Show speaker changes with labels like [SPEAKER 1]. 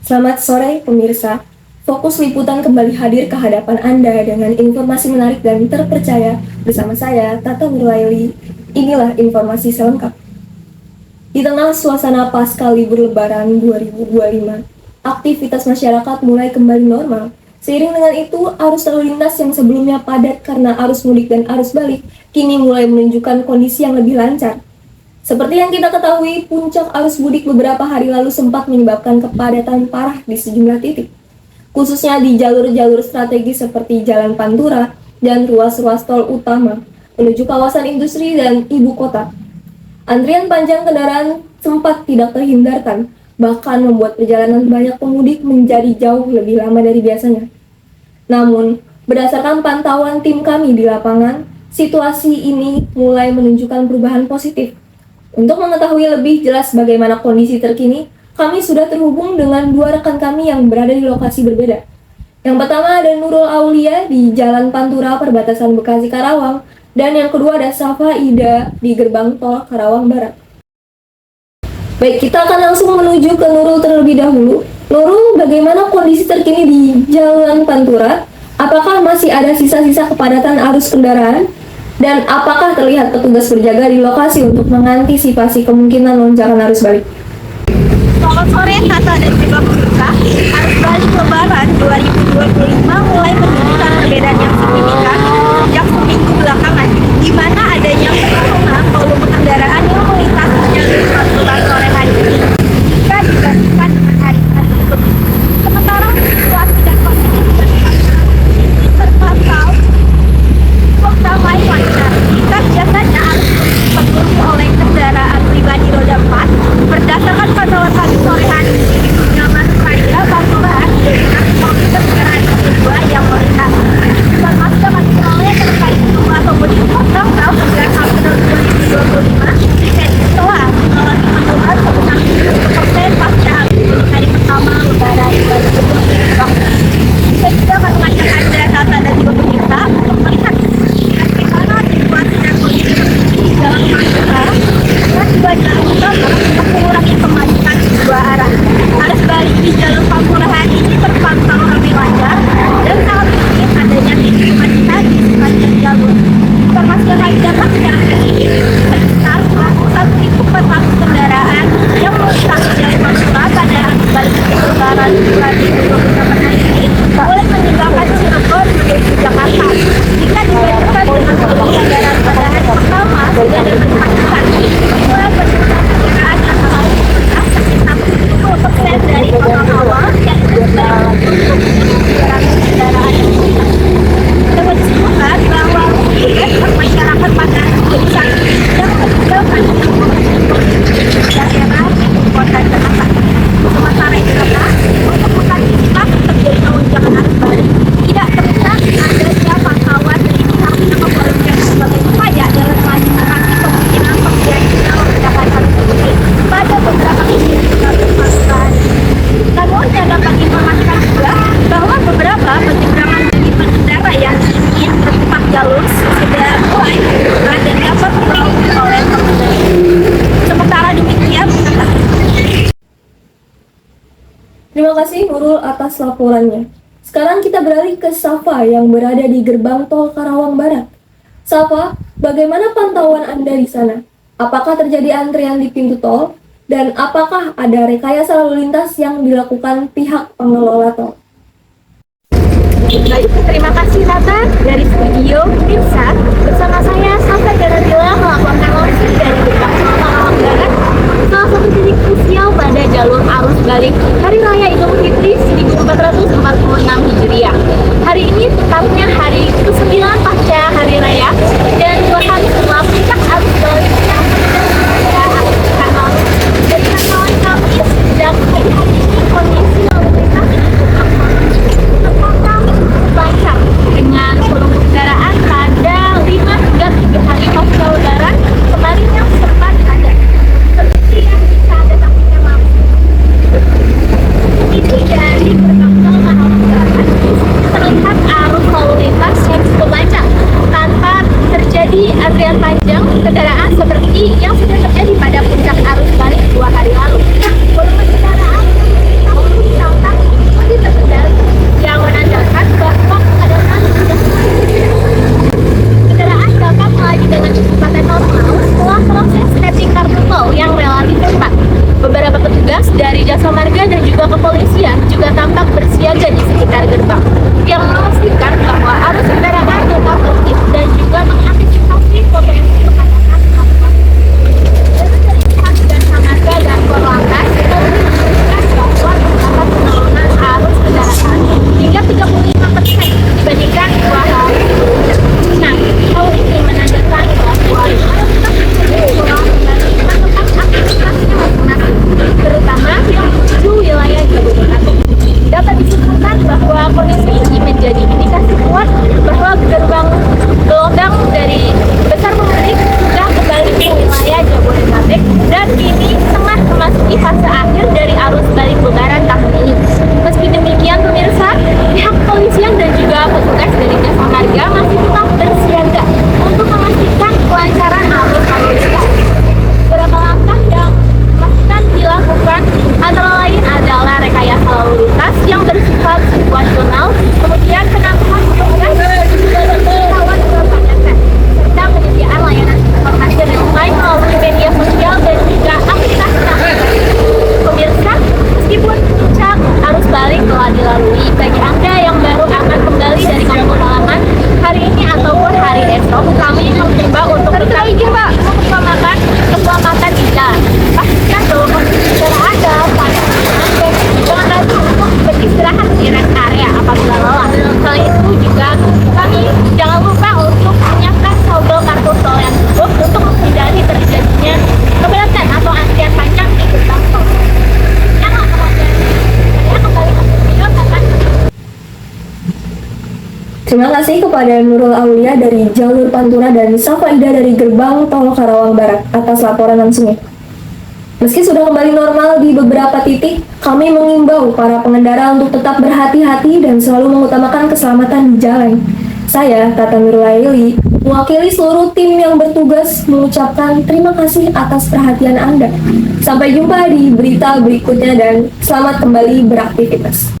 [SPEAKER 1] Selamat sore pemirsa. Fokus Liputan kembali hadir ke hadapan Anda dengan informasi menarik dan terpercaya bersama saya, Tata Nurlaili. Inilah informasi selengkap. Di tengah suasana pasca libur Lebaran 2025, aktivitas masyarakat mulai kembali normal. Seiring dengan itu, arus lalu lintas yang sebelumnya padat karena arus mudik dan arus balik, kini mulai menunjukkan kondisi yang lebih lancar. Seperti yang kita ketahui, puncak arus mudik beberapa hari lalu sempat menyebabkan kepadatan parah di sejumlah titik, khususnya di jalur-jalur strategis seperti Jalan Pantura dan ruas-ruas tol utama menuju kawasan industri dan ibu kota. Antrian panjang kendaraan sempat tidak terhindarkan, bahkan membuat perjalanan banyak pemudik menjadi jauh lebih lama dari biasanya. Namun, berdasarkan pantauan tim kami di lapangan, situasi ini mulai menunjukkan perubahan positif. Untuk mengetahui lebih jelas bagaimana kondisi terkini, kami sudah terhubung dengan dua rekan kami yang berada di lokasi berbeda. Yang pertama ada Nurul Aulia di Jalan Pantura perbatasan Bekasi Karawang, dan yang kedua ada Safa Ida di gerbang tol Karawang Barat. Baik, kita akan langsung menuju ke Nurul terlebih dahulu. Nurul, bagaimana kondisi terkini di Jalan Pantura? Apakah masih ada sisa-sisa kepadatan arus kendaraan? Dan apakah terlihat petugas berjaga di lokasi untuk mengantisipasi kemungkinan lonjakan arus balik?
[SPEAKER 2] Selamat sore Tata dan juga pemirsa. Arus balik Lebaran 2025 mulai menunjukkan perbedaan yang signifikan sejak seminggu belakangan, di mana adanya penurunan volume kendaraan yang melintas di jalur sore hari ini jika dibandingkan dengan hari-hari sebelumnya. Sementara situasi dan kondisi terpantau damai lancar. Jika biasanya arus dipenuhi oleh kendaraan pribadi roda 4, berdasarkan pantauan kami sore hari ini, nyaman saja Panturan dengan komputer kendaraan kedua yang melintas. Informasi dapat diperoleh terkait jumlah pemudik total tahun 11 April 2025 dan telah mengalami penurunan sebesar 10% pasca hari pertama Lebaran 2025. Saya juga akan mengajak Anda, Tata dan juga pemirsa untuk melihat bagaimana situasi dan kondisi di Jalan Pantura dan juga Jalan Utama untuk mengurangi kemacetan di dua arah. Arus balik di Jalur Pantura hari ini terpantau ramai lancar dan sangat sedikit adanya titik kemacetan di sepanjang jalur. Informasi yang kami dapatkan ini sekitar 1.400 kendaraan yang melintasi Jalur Pantura pada arus balik Lebaran 2025 hari ini boleh meninggalkan Cirebon menuju Jakarta. Jika dibandingkan dengan volume kendaraan pada hari pertama sudah diperhatikan mulai peningkatan kendaraan yang selalu meningkat sekitar 10% dari total awal yang terjadi untuk kendaraan yang melintas. Dapat disebutkan bahwa kegiatan masyarakat pada saat yang meninggalkan daerah kota Jakarta. Sementara itu, untuk mengantisipasi terjadinya lonjakan arus balik, tidak terlihat adanya pantauan dari pihak kepolisian sebagai upaya dalam mengantisipasi kemungkinan terjadinya lonjakan arus balik pada beberapa titik jalur Pantura. Namun, saya dapat informasikan juga bahwa beberapa penyeberangan bagi pengendara yang ingin berputar jalur sudah mulai dan dapat dilalui oleh pengendara. Sementara demikian,
[SPEAKER 1] Terima kasih Nurul atas laporannya. Sekarang kita beralih ke Safa yang berada di gerbang tol Karawang Barat. Safa, bagaimana pantauan Anda di sana? Apakah terjadi antrian di pintu tol? Dan apakah ada rekayasa lalu lintas yang dilakukan pihak pengelola tol?
[SPEAKER 2] baik, terima kasih Tata. Dari studio Pirsa, bersama saya Safa Garadila melaporkan langsung dari gerbang tol Karawang Barat, salah satu titik krusial pada jalur arus balik Hari Raya Idul Fitri 1446 Hijriah. Hari ini tepatnya hari ke-9 pasca Hari Raya dan 2 hari setelah puncak arus balik yang pada akhir pekan lalu. Dari pantauan kami sejak pagi hari ini kondisi lalu lintas terpantau lancar dengan volume kendaraan pada 5 hingga 3 hari pasca Lebaran kemarin yang sempat ada seperti yang bisa Anda saksikan langsung. Ini dari gerbang tol Karawang Barat terlihat arus lalu lintas yang cukup lancar tanpa terjadi antrian marga dan juga kepolisian juga tampak bersiaga di sekitar gerbang yang memastikan bahwa arus kendaraan tetap tertib dan juga mengantisipasi potensi kepadatan arus lalu lintas. Dari pihak Jasa Marga dan Korlantas memastikan bahwa terdapat penurunan arus kendaraan hingga 35% dibandingkan 2 hari sebelumnya. Nah, hal ini menandakan bahwa arus tersebut melakukan aktivitasnya masing-masing, terutama yang menuju wilayah Jabodetabek. Dapat disimpulkan bahwa kondisi ini menjadi indikasi kuat bahwa gelombang dari besar pemudik sudah kembali ke wilayah Jabodetabek dan kini tengah memasuki fase akhir dari arus balik lebaran tahun ini. Meski demikian pemirsa, pihak kepolisian dan juga petugas dari Jasa Marga masih tetap bersiaga untuk memastikan kelancaran arus lalu lintas. Beberapa langkah yang pastikan dilakukan antara lain adalah rekayasa lalu lintas yang bersifat situasional, kemudian penambahan petugas dan juga pemantauan kepadatan, serta penyediaan layanan informasi real time melalui media sosial dan juga aplikasi navigasi. Pemirsa, meskipun puncak arus balik telah dilalui, bagi Anda yang baru akan kembali dari kampung halaman hari ini ataupun hari esok, kami mencoba untuk tetap mengutamakan keselamatan di jalan. Pastikan bahwa kondisi kendaraan dalam keadaan aman dan jangan ragu untuk beristirahat di rest area apabila lelah. Selain itu juga kami jangan lupa untuk menyiapkan saldo kartu tol yang cukup untuk menghindari terjadinya kepadatan atau antrian panjang di gerbang tol. Yang akan saya kembali ke video akan.
[SPEAKER 1] Terima kasih kepada Nurul Aulia dari jalur Pantura dan Safaida dari gerbang tol Karawang Barat atas laporan langsungnya. Meski sudah kembali normal di beberapa titik, kami mengimbau para pengendara untuk tetap berhati-hati dan selalu mengutamakan keselamatan di jalan. Saya, Tata Nurulaili, mewakili seluruh tim yang bertugas mengucapkan terima kasih atas perhatian Anda. Sampai jumpa di berita berikutnya dan selamat kembali beraktivitas.